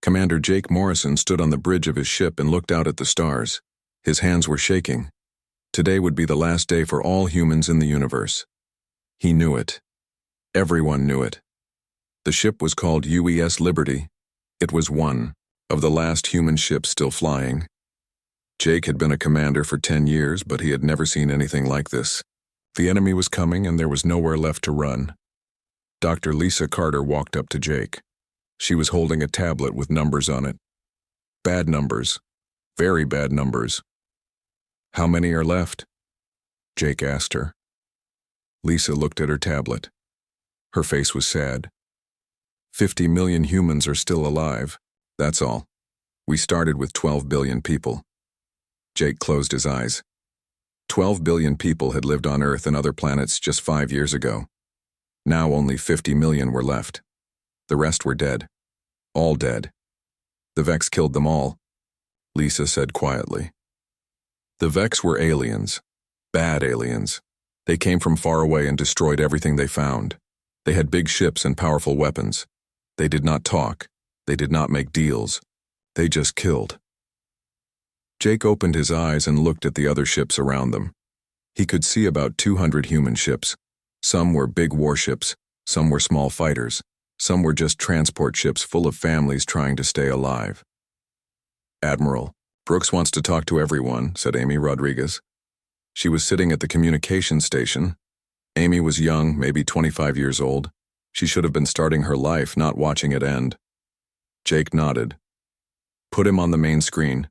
Commander Jake Morrison stood on the bridge of his ship and looked out at the stars. His hands were shaking. Today would be the last day for all humans in the universe. He knew it. Everyone knew it. The ship was called UES Liberty. It was one of the last human ships still flying. Jake had been a commander for 10 years, but he had never seen anything like this. The enemy was coming and there was nowhere left to run. Dr. Lisa Carter walked up to Jake. She was holding a tablet with numbers on it. Bad numbers. Very bad numbers. "How many are left?" Jake asked her. Lisa looked at her tablet. Her face was sad. 50 million humans are still alive. That's all. We started with 12 billion people. Jake closed his eyes. 12 billion people had lived on Earth and other planets just 5 years ago. Now only 50 million were left. The rest were dead. All dead. The Vex killed them all, Lisa said quietly. The Vex were aliens. Bad aliens. They came from far away and destroyed everything they found. They had big ships and powerful weapons. They did not talk. They did not make deals. They just killed. Jake opened his eyes and looked at the other ships around them. He could see about 200 human ships. Some were big warships, some were small fighters, some were just transport ships full of families trying to stay alive. "Admiral, Brooks wants to talk to everyone," said Amy Rodriguez. She was sitting at the communications station. Amy was young, maybe 25 years old. She should have been starting her life, not watching it end. Jake nodded. "Put him on the main screen."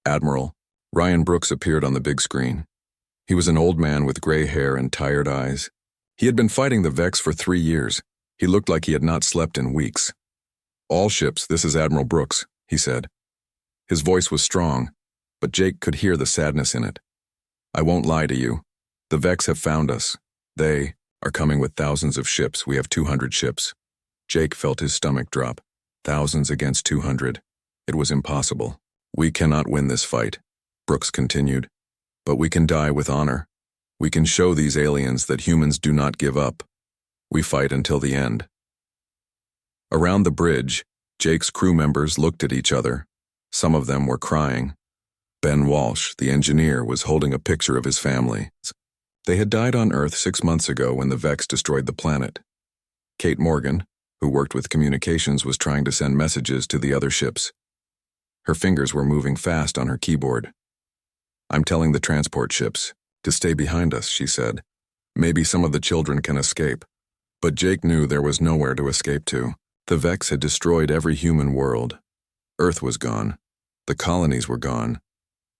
"Admiral." Ryan Brooks appeared on the big screen. He was an old man with gray hair and tired eyes. He had been fighting the Vex for 3 years. He looked like he had not slept in weeks. "All ships, this is Admiral Brooks," he said. His voice was strong, but Jake could hear the sadness in it. "I won't lie to you. The Vex have found us. They are coming with thousands of ships. We have 200 ships." Jake felt his stomach drop. Thousands against 200. It was impossible. "We cannot win this fight," Brooks continued. "But we can die with honor. We can show these aliens that humans do not give up. We fight until the end." Around the bridge, Jake's crew members looked at each other. Some of them were crying. Ben Walsh, the engineer, was holding a picture of his family. They had died on Earth 6 months ago when the Vex destroyed the planet. Kate Morgan, who worked with communications, was trying to send messages to the other ships. Her fingers were moving fast on her keyboard. "I'm telling the transport ships to stay behind us," she said. "Maybe some of the children can escape." But Jake knew there was nowhere to escape to. The Vex had destroyed every human world. Earth was gone. The colonies were gone.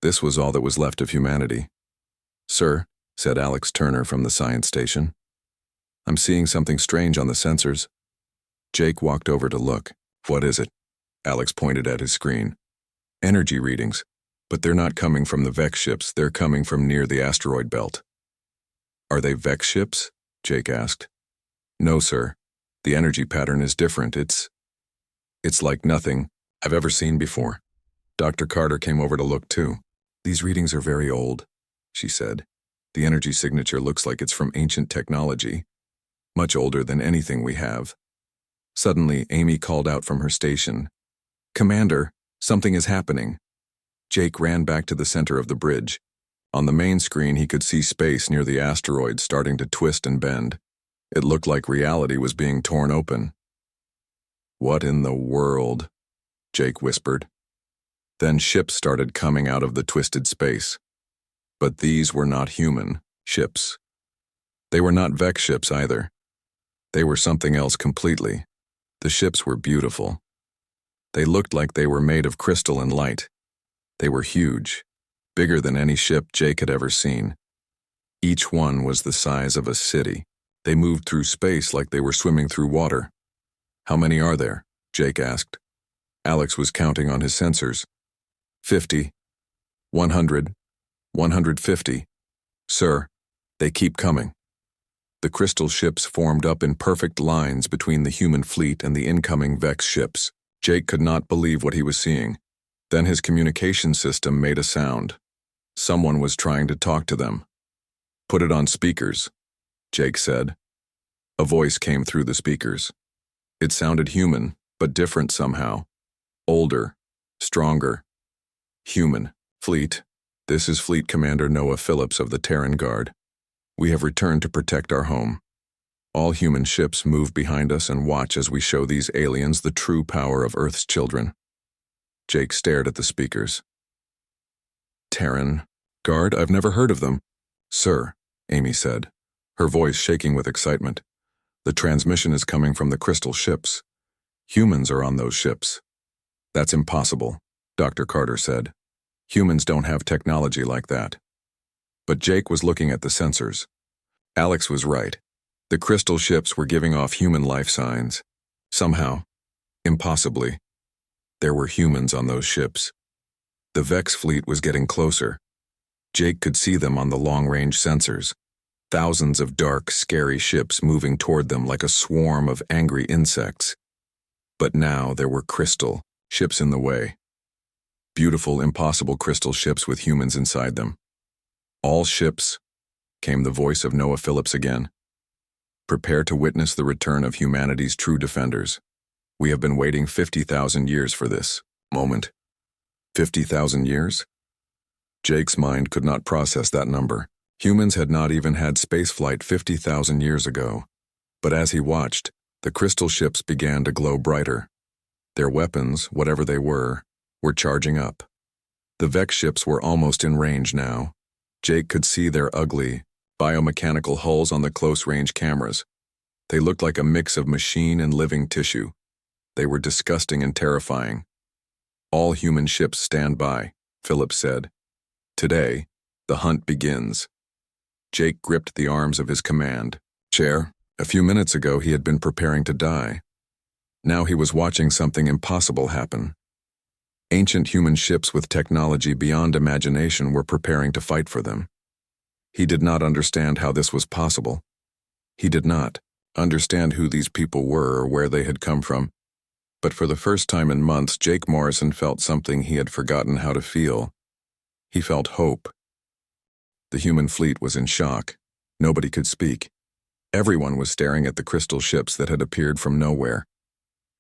This was all that was left of humanity. "Sir," said Alex Turner from the science station. "I'm seeing something strange on the sensors." Jake walked over to look. "What is it?" Alex pointed at his screen. "Energy readings. But they're not coming from the Vex ships, they're coming from near the asteroid belt." "Are they Vex ships?" Jake asked. "No, sir. The energy pattern is different. It's like nothing I've ever seen before." Dr. Carter came over to look too. "These readings are very old," she said. "The energy signature looks like it's from ancient technology, much older than anything we have." Suddenly, Amy called out from her station, "Commander, something is happening." Jake ran back to the center of the bridge. On the main screen, he could see space near the asteroid starting to twist and bend. It looked like reality was being torn open. "What in the world?" Jake whispered. Then ships started coming out of the twisted space. But these were not human ships. They were not Vex ships either. They were something else completely. The ships were beautiful. They looked like they were made of crystal and light. They were huge, bigger than any ship Jake had ever seen. Each one was the size of a city. They moved through space like they were swimming through water. "How many are there?" Jake asked. Alex was counting on his sensors. 50, 100, 150. "Sir, they keep coming." The crystal ships formed up in perfect lines between the human fleet and the incoming Vex ships. Jake could not believe what he was seeing. Then his communication system made a sound. Someone was trying to talk to them. "Put it on speakers," Jake said. A voice came through the speakers. It sounded human, but different somehow. Older, stronger, human. Fleet, this is Fleet Commander Noah Phillips of the Terran Guard. We have returned to protect our home. All human ships move behind us and watch as we show these aliens the true power of Earth's children. Jake stared at the speakers. Terran Guard? I've never heard of them. Sir, Amy said, her voice shaking with excitement. The transmission is coming from the crystal ships. Humans are on those ships. That's impossible, Dr. Carter said. Humans don't have technology like that. But Jake was looking at the sensors. Alex was right. The crystal ships were giving off human life signs. Somehow, impossibly, there were humans on those ships. The Vex fleet was getting closer. Jake could see them on the long-range sensors. Thousands of dark, scary ships moving toward them like a swarm of angry insects. But now there were crystal ships in the way. Beautiful, impossible crystal ships with humans inside them. All ships, came the voice of Noah Phillips again. Prepare to witness the return of humanity's true defenders. We have been waiting 50,000 years for this moment. 50,000 years? Jake's mind could not process that number. Humans had not even had spaceflight 50,000 years ago. But as he watched, the crystal ships began to glow brighter. Their weapons, whatever they were charging up. The Vex ships were almost in range now. Jake could see their ugly, biomechanical hulls on the close-range cameras. They looked like a mix of machine and living tissue. They were disgusting and terrifying. All human ships stand by, Phillips said. Today, the hunt begins. Jake gripped the arms of his command chair. A few minutes ago, he had been preparing to die. Now he was watching something impossible happen. Ancient human ships with technology beyond imagination were preparing to fight for them. He did not understand how this was possible. He did not understand who these people were or where they had come from. But for the first time in months, Jake Morrison felt something he had forgotten how to feel. He felt hope. The human fleet was in shock. Nobody could speak. Everyone was staring at the crystal ships that had appeared from nowhere.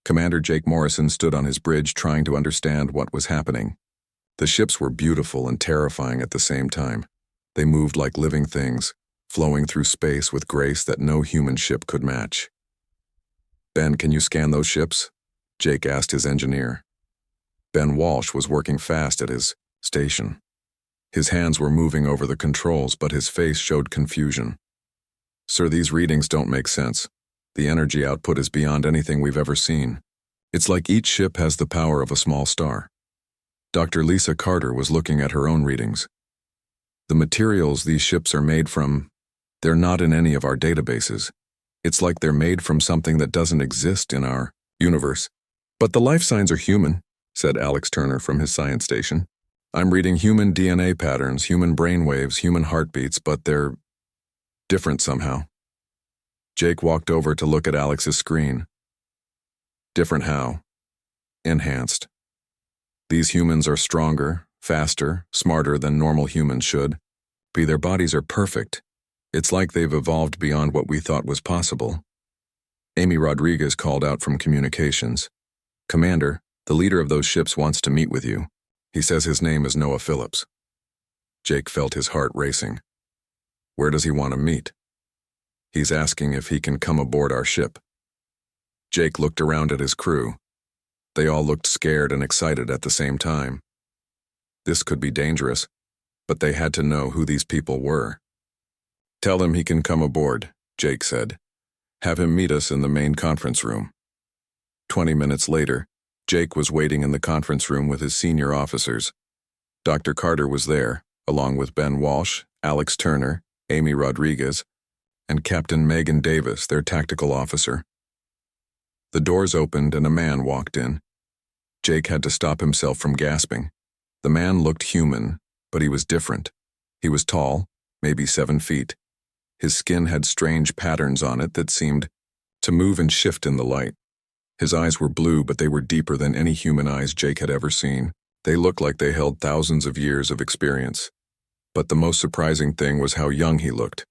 Commander Jake Morrison stood on his bridge trying to understand what was happening. The ships were beautiful and terrifying at the same time. They moved like living things, flowing through space with grace that no human ship could match. Ben, can you scan those ships? Jake asked his engineer. Ben Walsh was working fast at his station. His hands were moving over the controls, but his face showed confusion. Sir, these readings don't make sense. The energy output is beyond anything we've ever seen. It's like each ship has the power of a small star. Dr. Lisa Carter was looking at her own readings. The materials these ships are made from, they're not in any of our databases. It's like they're made from something that doesn't exist in our universe. But the life signs are human, said Alex Turner from his science station. I'm reading human DNA patterns, human brainwaves, human heartbeats, but they're different somehow. Jake walked over to look at Alex's screen. Different how? Enhanced. These humans are stronger, faster, smarter than normal humans should. Their bodies are perfect. It's like they've evolved beyond what we thought was possible. Amy Rodriguez called out from communications. Commander, the leader of those ships wants to meet with you. He says his name is Noah Phillips. Jake felt his heart racing. Where does he want to meet? He's asking if he can come aboard our ship. Jake looked around at his crew. They all looked scared and excited at the same time. This could be dangerous, but they had to know who these people were. Tell him he can come aboard, Jake said. Have him meet us in the main conference room. 20 minutes later, Jake was waiting in the conference room with his senior officers. Dr. Carter was there, along with Ben Walsh, Alex Turner, Amy Rodriguez, and Captain Megan Davis, their tactical officer. The doors opened and a man walked in. Jake had to stop himself from gasping. The man looked human, but he was different. He was tall, maybe 7 feet. His skin had strange patterns on it that seemed to move and shift in the light. His eyes were blue, but they were deeper than any human eyes Jake had ever seen. They looked like they held thousands of years of experience. But the most surprising thing was how young he looked.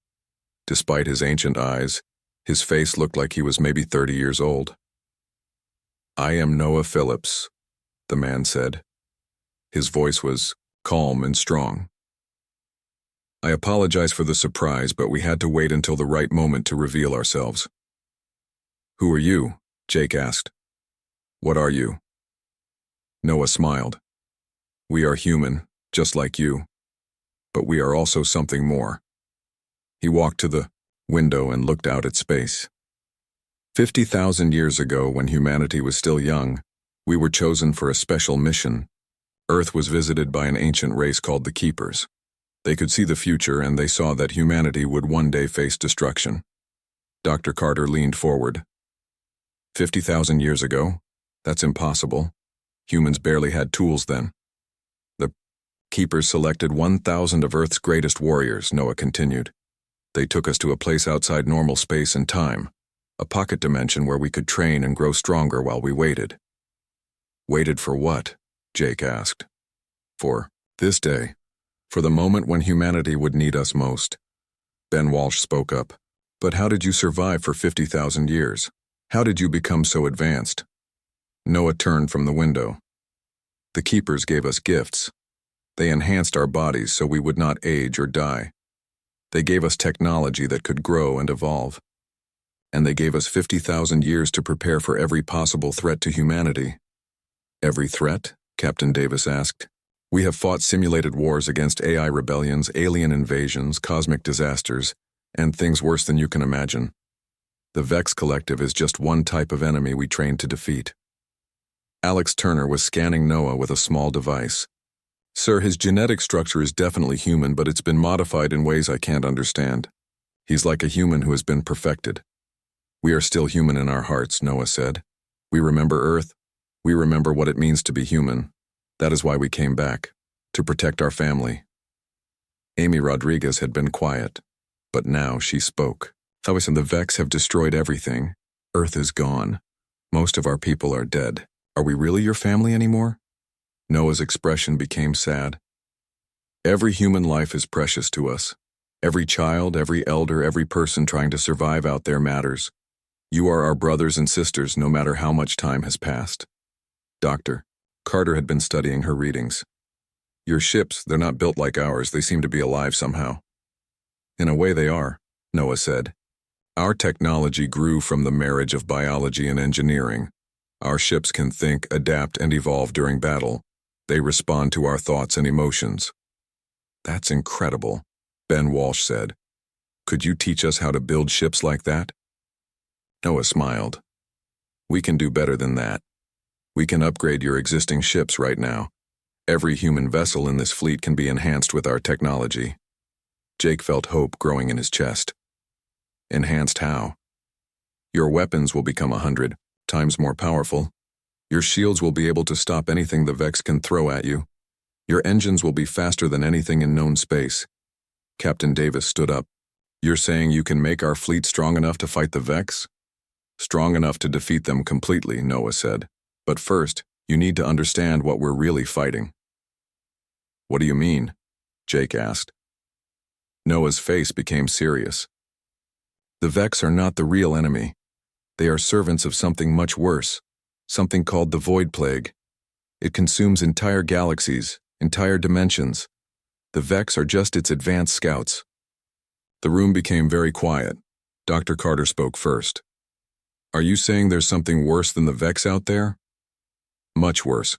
Despite his ancient eyes, his face looked like he was maybe 30 years old. I am Noah Phillips, the man said. His voice was calm and strong. I apologize for the surprise, but we had to wait until the right moment to reveal ourselves. Who are you? Jake asked. What are you? Noah smiled. We are human, just like you. But we are also something more. He walked to the window and looked out at space. 50,000 years ago, when humanity was still young, we were chosen for a special mission. Earth was visited by an ancient race called the Keepers. They could see the future, and they saw that humanity would one day face destruction. Dr. Carter leaned forward. 50,000 years ago? That's impossible. Humans barely had tools then. The Keepers selected 1,000 of Earth's greatest warriors, Noah continued. They took us to a place outside normal space and time, a pocket dimension where we could train and grow stronger while we waited. Waited for what? Jake asked. For this day. For the moment when humanity would need us most. Ben Walsh spoke up. But how did you survive for 50,000 years? How did you become so advanced? Noah turned from the window. The Keepers gave us gifts. They enhanced our bodies so we would not age or die. They gave us technology that could grow and evolve. And they gave us 50,000 years to prepare for every possible threat to humanity. Every threat? Captain Davis asked. We have fought simulated wars against AI rebellions, alien invasions, cosmic disasters, and things worse than you can imagine. The Vex Collective is just one type of enemy we trained to defeat. Alex Turner was scanning Noah with a small device. Sir, his genetic structure is definitely human, but it's been modified in ways I can't understand. He's like a human who has been perfected. We are still human in our hearts, Noah said. We remember Earth. We remember what it means to be human. That is why we came back, to protect our family. Amy Rodriguez had been quiet, but now she spoke. And the Vex have destroyed everything. Earth is gone. Most of our people are dead. Are we really your family anymore? Noah's expression became sad. Every human life is precious to us. Every child, every elder, every person trying to survive out there matters. You are our brothers and sisters no matter how much time has passed. Doctor, Carter had been studying her readings. Your ships, they're not built like ours. They seem to be alive somehow. In a way they are, Noah said. Our technology grew from the marriage of biology and engineering. Our ships can think, adapt, and evolve during battle. They respond to our thoughts and emotions. That's incredible, Ben Walsh said. Could you teach us how to build ships like that? Noah smiled. We can do better than that. We can upgrade your existing ships right now. Every human vessel in this fleet can be enhanced with our technology. Jake felt hope growing in his chest. Enhanced how? Your weapons will become 100 times more powerful. Your shields will be able to stop anything the Vex can throw at you. Your engines will be faster than anything in known space. Captain Davis stood up. You're saying you can make our fleet strong enough to fight the Vex? Strong enough to defeat them completely, Noah said. But first, you need to understand what we're really fighting. What do you mean? Jake asked. Noah's face became serious. The Vex are not the real enemy. They are servants of something much worse, something called the Void Plague. It consumes entire galaxies, entire dimensions. The Vex are just its advanced scouts. The room became very quiet. Dr. Carter spoke first. Are you saying there's something worse than the Vex out there? Much worse.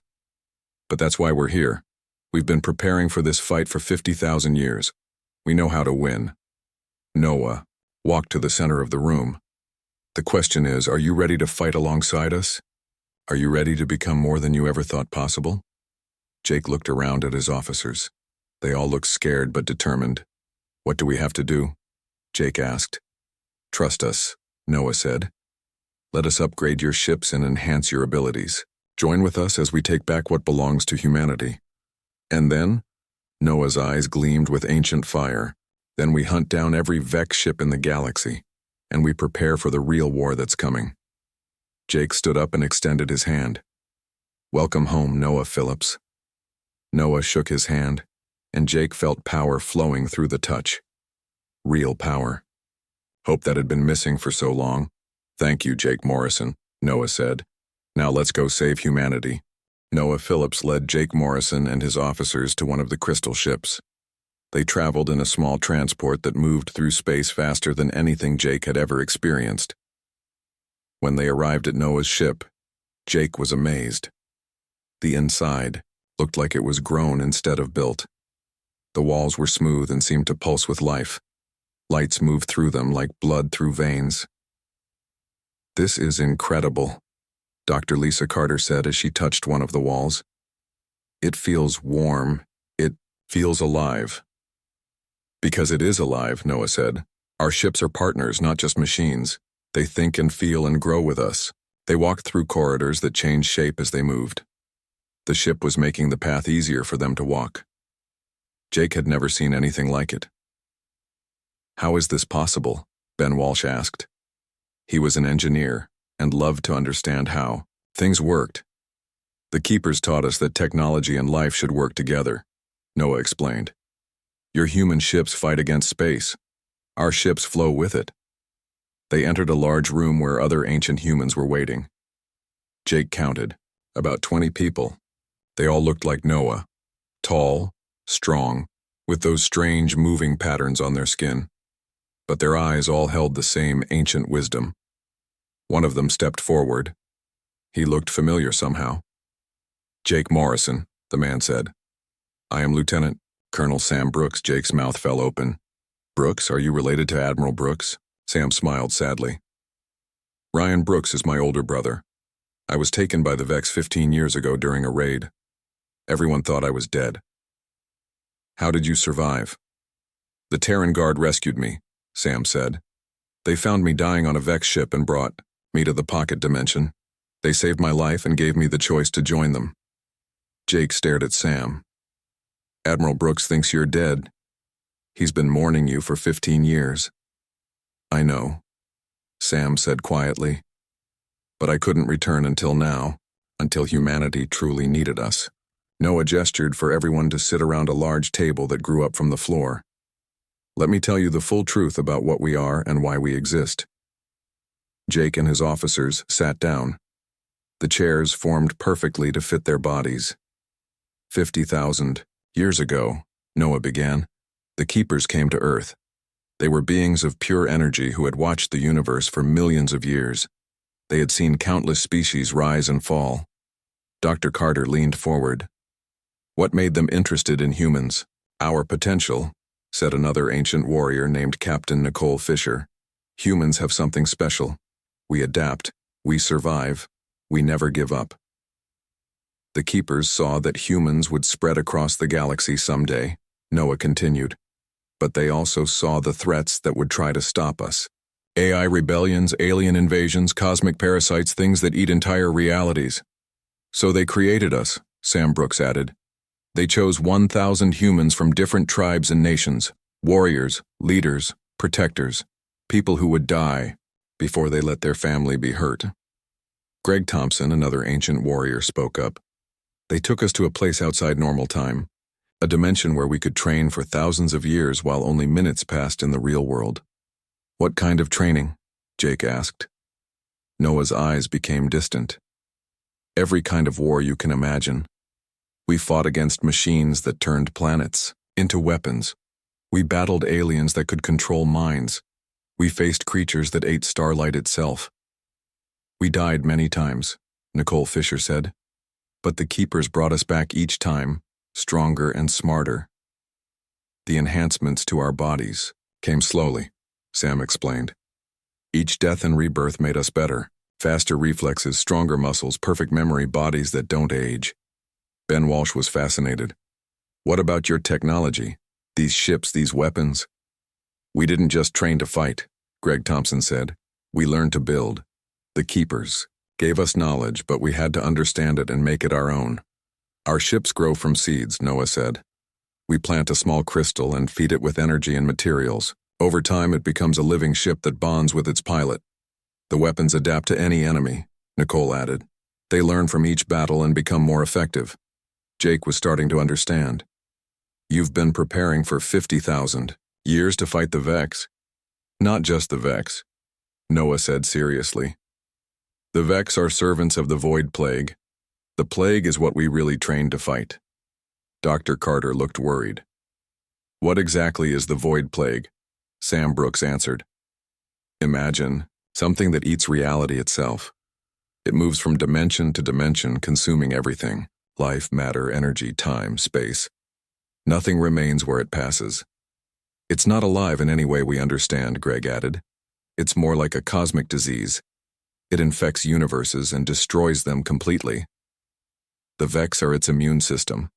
But that's why we're here. We've been preparing for this fight for 50,000 years. We know how to win. Noah walked to the center of the room. The question is, are you ready to fight alongside us? Are you ready to become more than you ever thought possible? Jake looked around at his officers. They all looked scared but determined. What do we have to do? Jake asked. Trust us, Noah said. Let us upgrade your ships and enhance your abilities. Join with us as we take back what belongs to humanity. And then, Noah's eyes gleamed with ancient fire. Then we hunt down every Vex ship in the galaxy, and we prepare for the real war that's coming. Jake stood up and extended his hand. Welcome home, Noah Phillips. Noah shook his hand, and Jake felt power flowing through the touch. Real power. Hope that had been missing for so long. Thank you, Jake Morrison, Noah said. Now let's go save humanity. Noah Phillips led Jake Morrison and his officers to one of the crystal ships. They traveled in a small transport that moved through space faster than anything Jake had ever experienced. When they arrived at Noah's ship, Jake was amazed. The inside looked like it was grown instead of built. The walls were smooth and seemed to pulse with life. Lights moved through them like blood through veins. "This is incredible," Dr. Lisa Carter said as she touched one of the walls. "It feels warm. It feels alive." "Because it is alive," Noah said. "Our ships are partners, not just machines. They think and feel and grow with us." They walked through corridors that changed shape as they moved. The ship was making the path easier for them to walk. Jake had never seen anything like it. "How is this possible?" Ben Walsh asked. He was an engineer and loved to understand how things worked. "The Keepers taught us that technology and life should work together," Noah explained. "Your human ships fight against space. Our ships flow with it." They entered a large room where other ancient humans were waiting. Jake counted, about 20 people. They all looked like Noah, tall, strong, with those strange moving patterns on their skin. But their eyes all held the same ancient wisdom. One of them stepped forward. He looked familiar somehow. "Jake Morrison," the man said. "I am Lieutenant Colonel Sam Brooks." Jake's mouth fell open. "Brooks, are you related to Admiral Brooks?" Sam smiled sadly. "Ryan Brooks is my older brother. I was taken by the Vex 15 years ago during a raid. Everyone thought I was dead." "How did you survive?" "The Terran Guard rescued me," Sam said. "They found me dying on a Vex ship and brought me to the pocket dimension. They saved my life and gave me the choice to join them." Jake stared at Sam. "Admiral Brooks thinks you're dead. He's been mourning you for 15 years. "I know," Sam said quietly. "But I couldn't return until now, until humanity truly needed us." Noah gestured for everyone to sit around a large table that grew up from the floor. "Let me tell you the full truth about what we are and why we exist." Jake and his officers sat down. The chairs formed perfectly to fit their bodies. 50,000 years ago, Noah began, the Keepers came to Earth. They were beings of pure energy who had watched the universe for millions of years. They had seen countless species rise and fall. Dr. Carter leaned forward. "What made them interested in humans?" "Our potential," said another ancient warrior named Captain Nicole Fisher. "Humans have something special. We adapt, we survive, we never give up." The Keepers saw that humans would spread across the galaxy someday, Noah continued. But they also saw the threats that would try to stop us. AI rebellions, alien invasions, cosmic parasites, things that eat entire realities. "So they created us," Sam Brooks added. "They chose 1,000 humans from different tribes and nations, warriors, leaders, protectors, people who would die before they let their family be hurt." Greg Thompson, another ancient warrior, spoke up. "They took us to a place outside normal time, a dimension where we could train for thousands of years while only minutes passed in the real world." "What kind of training?" Jake asked. Noah's eyes became distant. "Every kind of war you can imagine. We fought against machines that turned planets into weapons. We battled aliens that could control minds. We faced creatures that ate starlight itself. We died many times," Nicole Fisher said. "But the Keepers brought us back each time, stronger and smarter. The enhancements to our bodies came slowly," Sam explained. "Each death and rebirth made us better. Faster reflexes, stronger muscles, perfect memory, bodies that don't age." Ben Walsh was fascinated. "What about your technology? These ships, these weapons?" "We didn't just train to fight," Greg Thompson said. "We learned to build. The Keepers gave us knowledge, but we had to understand it and make it our own. Our ships grow from seeds," Noah said. "We plant a small crystal and feed it with energy and materials. Over time, it becomes a living ship that bonds with its pilot. The weapons adapt to any enemy," Nicole added. "They learn from each battle and become more effective." Jake was starting to understand. "You've been preparing for 50,000 years to fight the Vex?" "Not just the Vex," Noah said seriously. "The Vex are servants of the Void Plague. The plague is what we really trained to fight. Dr. Carter looked worried. What exactly is the void plague? Sam Brooks answered. Imagine something that eats reality itself. It moves from dimension to dimension, consuming everything: life, matter, energy, time, space. Nothing remains where it passes. It's not alive in any way we understand, Greg added. It's more like a cosmic disease. It infects universes and destroys them completely. The Vex are its immune system,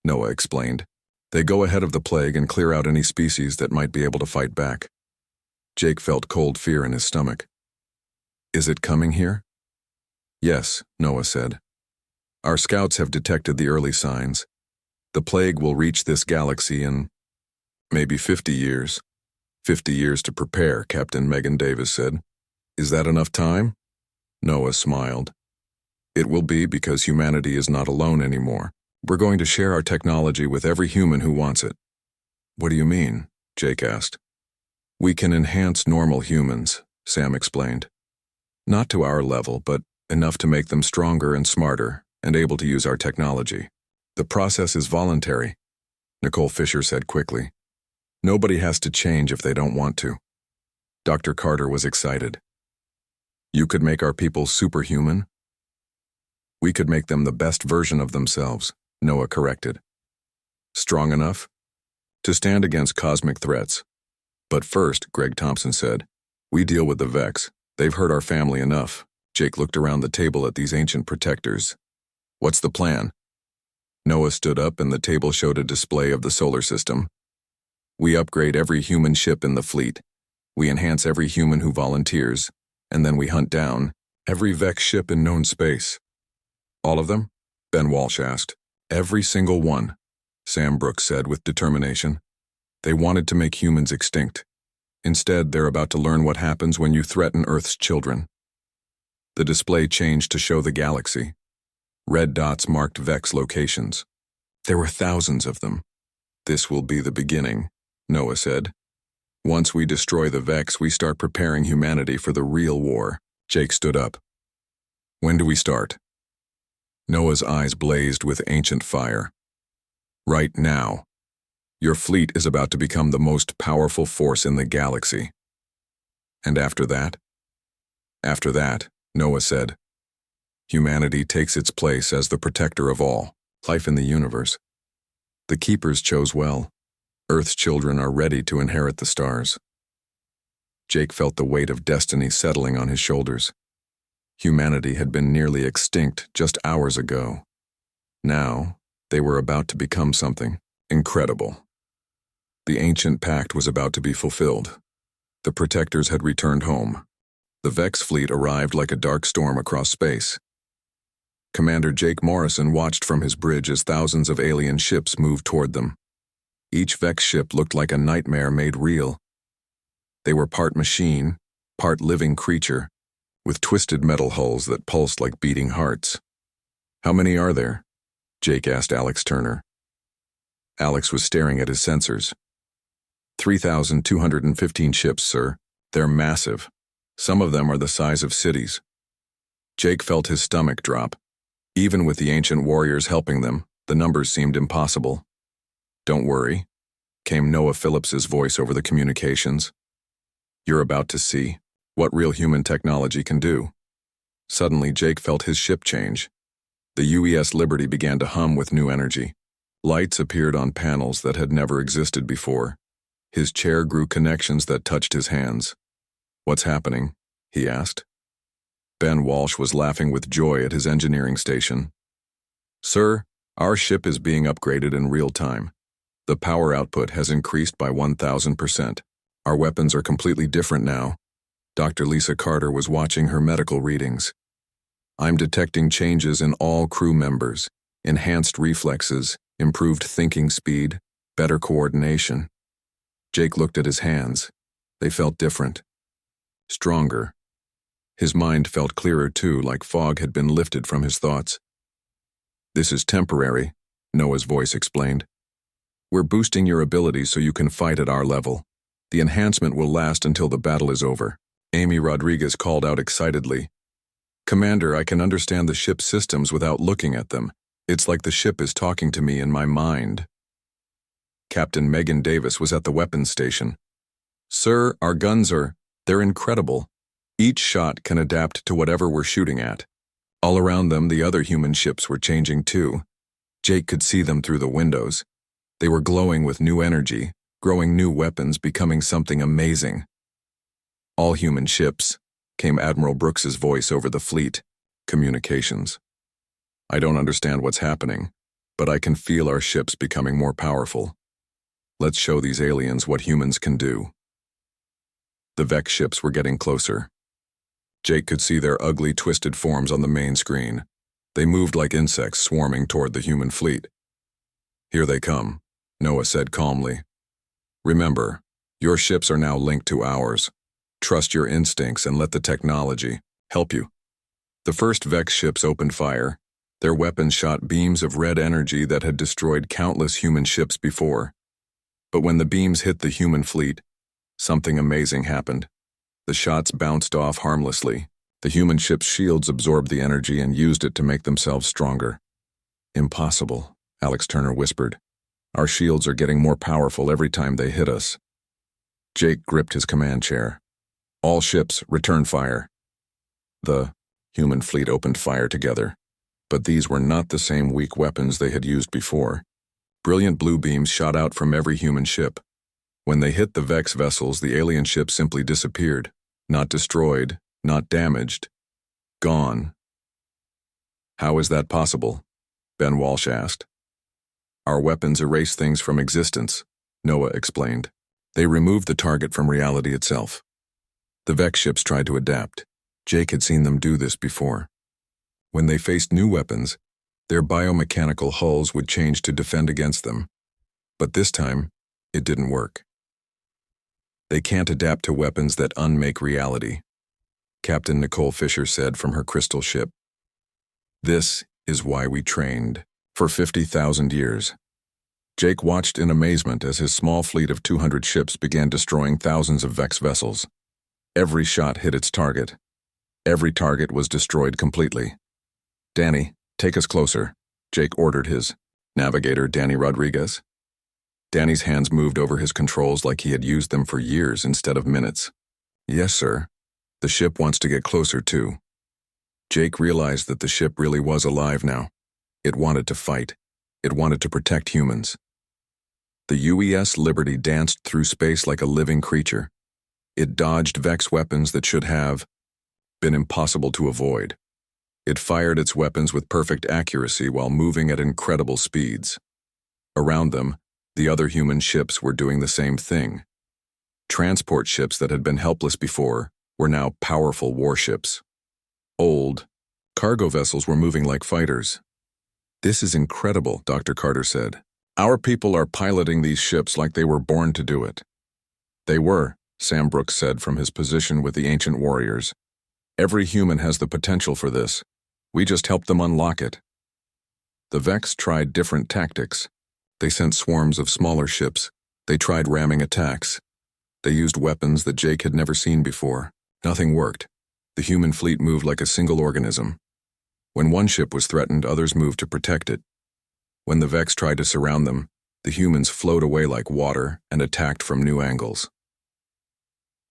Noah explained. They go ahead of the plague and clear out any species that might be able to fight back. Jake felt cold fear in his stomach. Is it coming here? Yes, Noah said. Our scouts have detected the early signs. The plague will reach this galaxy in maybe 50 years. 50 years to prepare, Captain Megan Davis said. Is that enough time? Noah smiled. It will be, because humanity is not alone anymore. We're going to share our technology with every human who wants it. What do you mean? Jake asked. We can enhance normal humans, Sam explained. Not to our level, but enough to make them stronger and smarter and able to use our technology. The process is voluntary, Nicole Fisher said quickly. Nobody has to change if they don't want to. Dr. Carter was excited. You could make our people superhuman? We could make them the best version of themselves, Noah corrected. Strong enough to stand against cosmic threats. But first, Greg Thompson said, we deal with the Vex. They've hurt our family enough. Jake looked around the table at these ancient protectors. What's the plan? Noah stood up and the table showed a display of the solar system. We upgrade every human ship in the fleet. We enhance every human who volunteers, and then we hunt down every Vex ship in known space. All of them? Ben Walsh asked. Every single one, Sam Brooks said with determination. They wanted to make humans extinct. Instead, they're about to learn what happens when you threaten Earth's children. The display changed to show the galaxy. Red dots marked Vex locations. There were thousands of them. This will be the beginning, Noah said. Once we destroy the Vex, we start preparing humanity for the real war. Jake stood up. When do we start? Noah's eyes blazed with ancient fire. Right now. Your fleet is about to become the most powerful force in the galaxy. And after that? After that, Noah said, humanity takes its place as the protector of all, life in the universe. The Keepers chose well. Earth's children are ready to inherit the stars. Jake felt the weight of destiny settling on his shoulders. Humanity had been nearly extinct just hours ago. Now, they were about to become something incredible. The ancient pact was about to be fulfilled. The protectors had returned home. The Vex fleet arrived like a dark storm across space. Commander Jake Morrison watched from his bridge as thousands of alien ships moved toward them. Each Vex ship looked like a nightmare made real. They were part machine, part living creature, with twisted metal hulls that pulsed like beating hearts. How many are there? Jake asked Alex Turner. Alex was staring at his sensors. 3,215 ships, sir. They're massive. Some of them are the size of cities. Jake felt his stomach drop. Even with the ancient warriors helping them, the numbers seemed impossible. Don't worry, came Noah Phillips's voice over the communications. You're about to see what real human technology can do. Suddenly, Jake felt his ship change. The UES Liberty began to hum with new energy. Lights appeared on panels that had never existed before. His chair grew connections that touched his hands. What's happening? He asked. Ben Walsh was laughing with joy at his engineering station. Sir, our ship is being upgraded in real time. The power output has increased by 1,000%. Our weapons are completely different now. Dr. Lisa Carter was watching her medical readings. I'm detecting changes in all crew members, enhanced reflexes, improved thinking speed, better coordination. Jake looked at his hands. They felt different. Stronger. His mind felt clearer too, like fog had been lifted from his thoughts. This is temporary, Noah's voice explained. We're boosting your abilities so you can fight at our level. The enhancement will last until the battle is over. Amy Rodriguez called out excitedly. Commander, I can understand the ship's systems without looking at them. It's like the ship is talking to me in my mind. Captain Megan Davis was at the weapons station. Sir, our guns they're incredible. Each shot can adapt to whatever we're shooting at. All around them, the other human ships were changing too. Jake could see them through the windows. They were glowing with new energy, growing new weapons, becoming something amazing. All human ships, came Admiral Brooks's voice over the fleet. Communications. I don't understand what's happening, but I can feel our ships becoming more powerful. Let's show these aliens what humans can do. The Vex ships were getting closer. Jake could see their ugly, twisted forms on the main screen. They moved like insects swarming toward the human fleet. Here they come, Noah said calmly. Remember, your ships are now linked to ours. Trust your instincts and let the technology help you. The first Vex ships opened fire. Their weapons shot beams of red energy that had destroyed countless human ships before. But when the beams hit the human fleet, something amazing happened. The shots bounced off harmlessly. The human ship's shields absorbed the energy and used it to make themselves stronger. Impossible, Alex Turner whispered. Our shields are getting more powerful every time they hit us. Jake gripped his command chair. All ships, return fire. The human fleet opened fire together. But these were not the same weak weapons they had used before. Brilliant blue beams shot out from every human ship. When they hit the Vex vessels, the alien ships simply disappeared. Not destroyed, not damaged. Gone. How is that possible? Ben Walsh asked. Our weapons erase things from existence, Noah explained. They removed the target from reality itself. The Vex ships tried to adapt. Jake had seen them do this before. When they faced new weapons, their biomechanical hulls would change to defend against them. But this time, it didn't work. They can't adapt to weapons that unmake reality, Captain Nicole Fisher said from her crystal ship. This is why we trained for 50,000 years. Jake watched in amazement as his small fleet of 200 ships began destroying thousands of Vex vessels. Every shot hit its target. Every target was destroyed completely. Danny, take us closer, Jake ordered his navigator, Danny Rodriguez. Danny's hands moved over his controls like he had used them for years instead of minutes. Yes, sir. The ship wants to get closer, too. Jake realized that the ship really was alive now. It wanted to fight. It wanted to protect humans. The UES Liberty danced through space like a living creature. It dodged Vex weapons that should have been impossible to avoid. It fired its weapons with perfect accuracy while moving at incredible speeds. Around them, the other human ships were doing the same thing. Transport ships that had been helpless before were now powerful warships. Old cargo vessels were moving like fighters. This is incredible, Dr. Carter said. Our people are piloting these ships like they were born to do it. They were, Sam Brooks said from his position with the ancient warriors. Every human has the potential for this. We just helped them unlock it. The Vex tried different tactics. They sent swarms of smaller ships. They tried ramming attacks. They used weapons that Jake had never seen before. Nothing worked. The human fleet moved like a single organism. When one ship was threatened, others moved to protect it. When the Vex tried to surround them, the humans flowed away like water and attacked from new angles.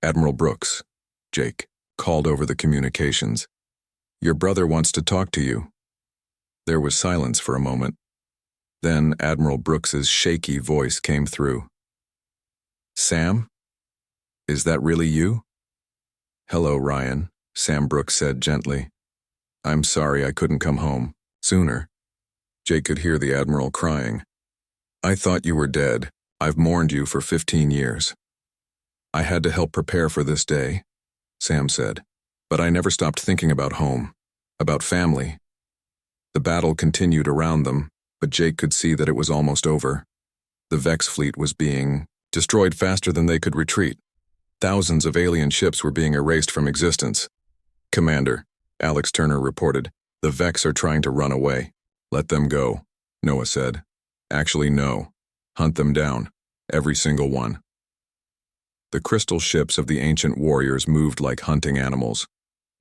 Admiral Brooks, Jake, called over the communications. Your brother wants to talk to you. There was silence for a moment. Then Admiral Brooks's shaky voice came through. Sam? Is that really you? Hello, Ryan, Sam Brooks said gently. I'm sorry I couldn't come home sooner. Jake could hear the Admiral crying. I thought you were dead. I've mourned you for 15 years. I had to help prepare for this day, Sam said, but I never stopped thinking about home, about family. The battle continued around them, but Jake could see that it was almost over. The Vex fleet was being destroyed faster than they could retreat. Thousands of alien ships were being erased from existence. Commander, Alex Turner reported, the Vex are trying to run away. Let them go, Noah said. Actually, no. Hunt them down. Every single one. The crystal ships of the ancient warriors moved like hunting animals.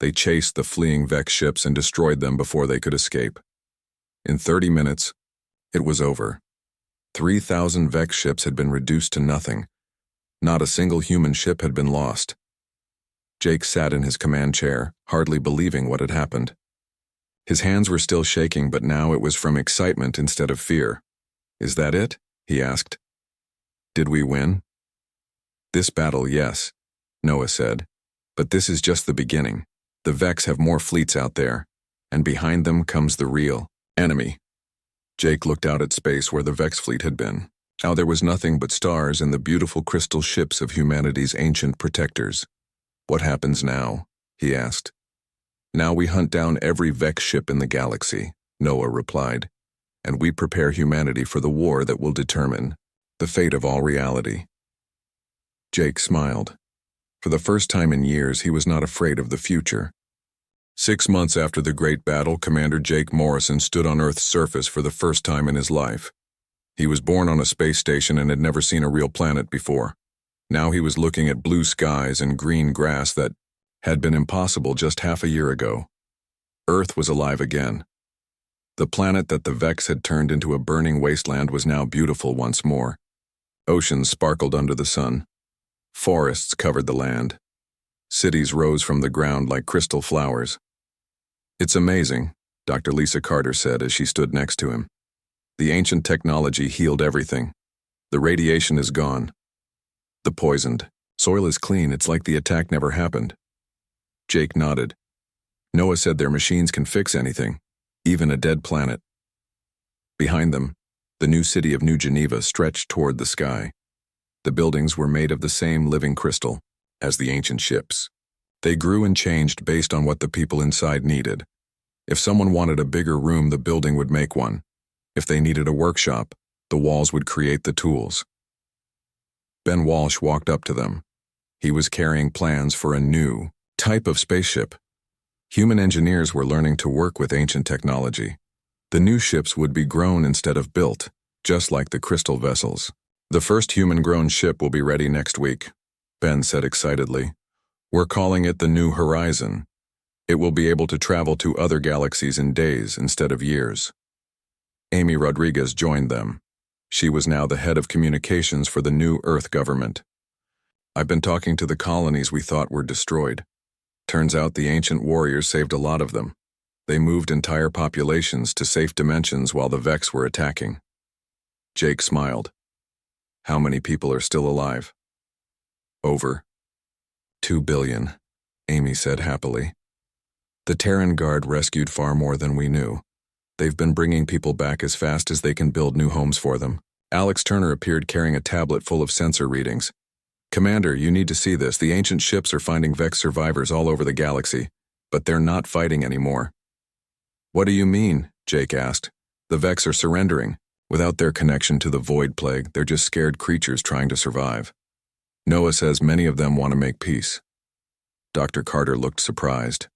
They chased the fleeing Vex ships and destroyed them before they could escape. In 30 minutes, it was over. 3,000 Vex ships had been reduced to nothing. Not a single human ship had been lost. Jake sat in his command chair, hardly believing what had happened. His hands were still shaking, but now it was from excitement instead of fear. "Is that it?" he asked. "Did we win?" "This battle, yes," Noah said. "But this is just the beginning. The Vex have more fleets out there, and behind them comes the real enemy." Jake looked out at space where the Vex fleet had been. Now there was nothing but stars and the beautiful crystal ships of humanity's ancient protectors. "What happens now?" he asked. "Now we hunt down every Vex ship in the galaxy," Noah replied, "and we prepare humanity for the war that will determine the fate of all reality." Jake smiled. For the first time in years, he was not afraid of the future. 6 months after the Great Battle, Commander Jake Morrison stood on Earth's surface for the first time in his life. He was born on a space station and had never seen a real planet before. Now he was looking at blue skies and green grass that had been impossible just half a year ago. Earth was alive again. The planet that the Vex had turned into a burning wasteland was now beautiful once more. Oceans sparkled under the sun. Forests covered the land. Cities rose from the ground like crystal flowers. "It's amazing," Dr. Lisa Carter said as she stood next to him. "The ancient technology healed everything. The radiation is gone. The poisoned soil is clean. It's like the attack never happened." Jake nodded. "Noah said their machines can fix anything, even a dead planet." Behind them, the new city of New Geneva stretched toward the sky. The buildings were made of the same living crystal as the ancient ships. They grew and changed based on what the people inside needed. If someone wanted a bigger room, the building would make one. If they needed a workshop, the walls would create the tools. Ben Walsh walked up to them. He was carrying plans for a new type of spaceship. Human engineers were learning to work with ancient technology. The new ships would be grown instead of built, just like the crystal vessels. "The first human-grown ship will be ready next week," Ben said excitedly. "We're calling it the New Horizon. It will be able to travel to other galaxies in days instead of years." Amy Rodriguez joined them. She was now the head of communications for the new Earth government. "I've been talking to the colonies we thought were destroyed. Turns out the ancient warriors saved a lot of them. They moved entire populations to safe dimensions while the Vex were attacking." Jake smiled. "How many people are still alive?" "Over 2 billion, Amy said happily. "The Terran Guard rescued far more than we knew. They've been bringing people back as fast as they can build new homes for them." Alex Turner appeared carrying a tablet full of sensor readings. "Commander, you need to see this. The ancient ships are finding Vex survivors all over the galaxy, but they're not fighting anymore." "What do you mean?" Jake asked. "The Vex are surrendering. Without their connection to the Void Plague, they're just scared creatures trying to survive. Noah says many of them want to make peace." Dr. Carter looked surprised.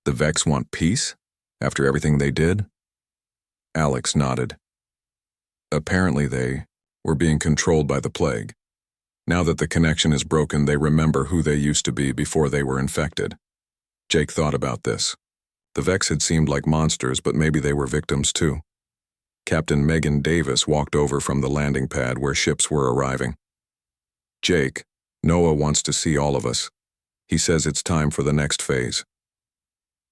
"The Vex want peace? After everything they did?" Alex nodded. "Apparently they were being controlled by the plague. Now that the connection is broken, they remember who they used to be before they were infected." Jake thought about this. The Vex had seemed like monsters, but maybe they were victims too. Captain Megan Davis walked over from the landing pad where ships were arriving. "Jake, Noah wants to see all of us. He says it's time for the next phase."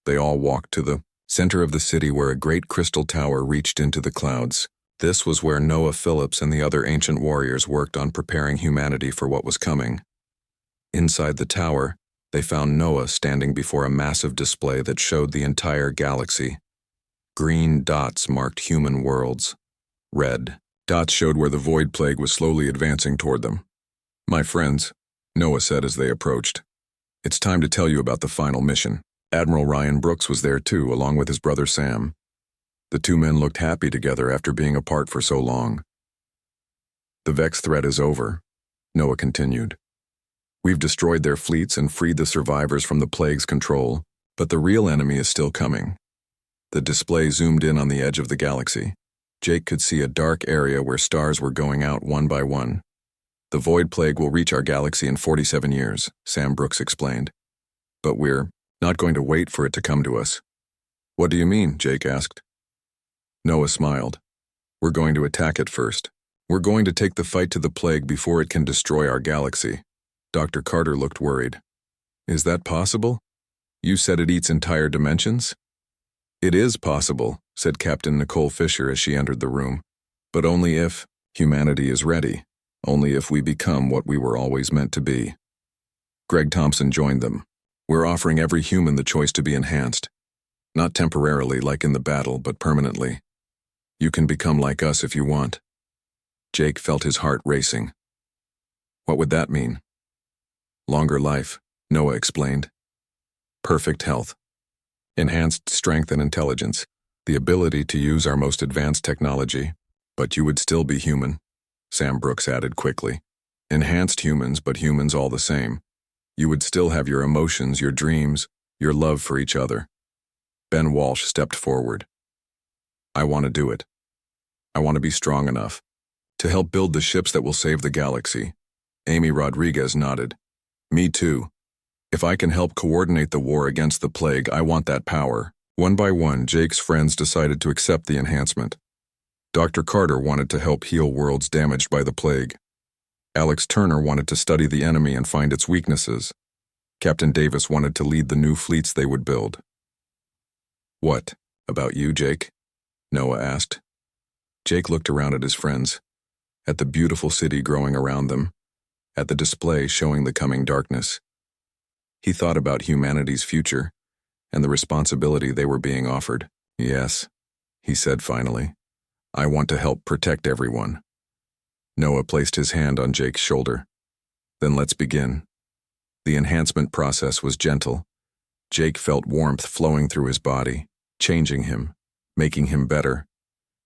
They all walked to the center of the city where a great crystal tower reached into the clouds. This was where Noah Phillips and the other ancient warriors worked on preparing humanity for what was coming. Inside the tower, they found Noah standing before a massive display that showed the entire galaxy. Green dots marked human worlds. Red dots showed where the Void Plague was slowly advancing toward them. "My friends," Noah said as they approached, "it's time to tell you about the final mission." Admiral Ryan Brooks was there too, along with his brother Sam. The two men looked happy together after being apart for so long. "The Vex threat is over," Noah continued. "We've destroyed their fleets and freed the survivors from the plague's control, but the real enemy is still coming." The display zoomed in on the edge of the galaxy. Jake could see a dark area where stars were going out one by one. "The Void Plague will reach our galaxy in 47 years, Sam Brooks explained. "But we're Not going to wait for it to come to us. What do you mean? Jake asked. Noah smiled. We're going to attack it first. We're going to take the fight to the plague before it can destroy our galaxy. Dr. Carter looked worried. Is that possible? You said it eats entire dimensions? It is possible, said Captain Nicole Fisher as she entered the room. But only if humanity is ready. Only if we become what we were always meant to be. Greg Thompson joined them. We're offering every human the choice to be enhanced. Not temporarily like in the battle, but permanently. You can become like us if you want. Jake felt his heart racing. What would that mean? Longer life, Noah explained. Perfect health. Enhanced strength and intelligence. The ability to use our most advanced technology. But you would still be human, Sam Brooks added quickly. Enhanced humans, but humans all the same. You would still have your emotions, your dreams, your love for each other. Ben Walsh stepped forward. I want to do it. I want to be strong enough to help build the ships that will save the galaxy. Amy Rodriguez nodded. Me too. If I can help coordinate the war against the plague, I want that power. One by one, Jake's friends decided to accept the enhancement. Dr. Carter wanted to help heal worlds damaged by the plague. Alex Turner wanted to study the enemy and find its weaknesses. Captain Davis wanted to lead the new fleets they would build. What about you, Jake? Noah asked. Jake looked around at his friends, at the beautiful city growing around them, at the display showing the coming darkness. He thought about humanity's future and the responsibility they were being offered. Yes, he said finally. I want to help protect everyone. Noah placed his hand on Jake's shoulder. Then let's begin. The enhancement process was gentle. Jake felt warmth flowing through his body, changing him, making him better.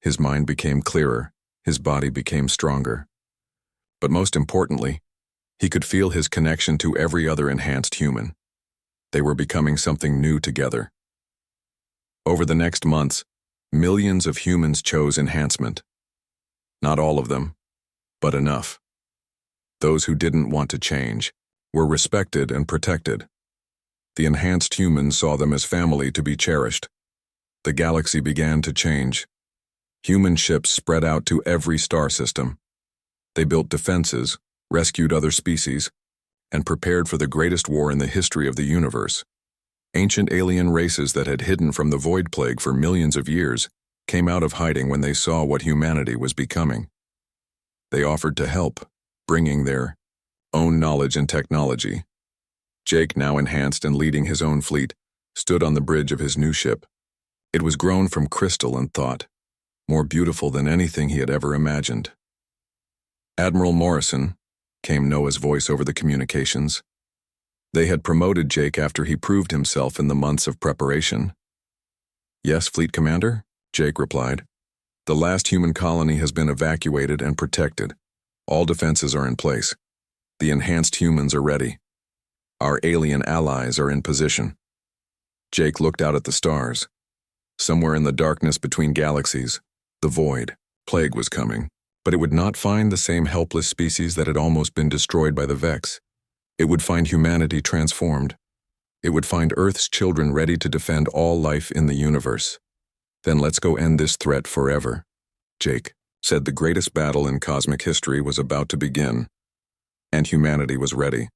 His mind became clearer, his body became stronger. But most importantly, he could feel his connection to every other enhanced human. They were becoming something new together. Over the next months, millions of humans chose enhancement. Not all of them, but enough. Those who didn't want to change were respected and protected. The enhanced humans saw them as family to be cherished. The galaxy began to change. Human ships spread out to every star system. They built defenses, rescued other species, and prepared for the greatest war in the history of the universe. Ancient alien races that had hidden from the Void Plague for millions of years came out of hiding when they saw what humanity was becoming. They offered to help, bringing their own knowledge and technology. Jake, now enhanced and leading his own fleet, stood on the bridge of his new ship. It was grown from crystal and thought, more beautiful than anything he had ever imagined. Admiral Morrison, came Noah's voice over the communications. They had promoted Jake after he proved himself in the months of preparation. Yes, Fleet Commander, Jake replied. The last human colony has been evacuated and protected. All defenses are in place. The enhanced humans are ready. Our alien allies are in position. Jake looked out at the stars. Somewhere in the darkness between galaxies, the Void Plague was coming, but it would not find the same helpless species that had almost been destroyed by the Vex. It would find humanity transformed. It would find Earth's children ready to defend all life in the universe. Then let's go end this threat forever. Jake said the greatest battle in cosmic history was about to begin, and humanity was ready.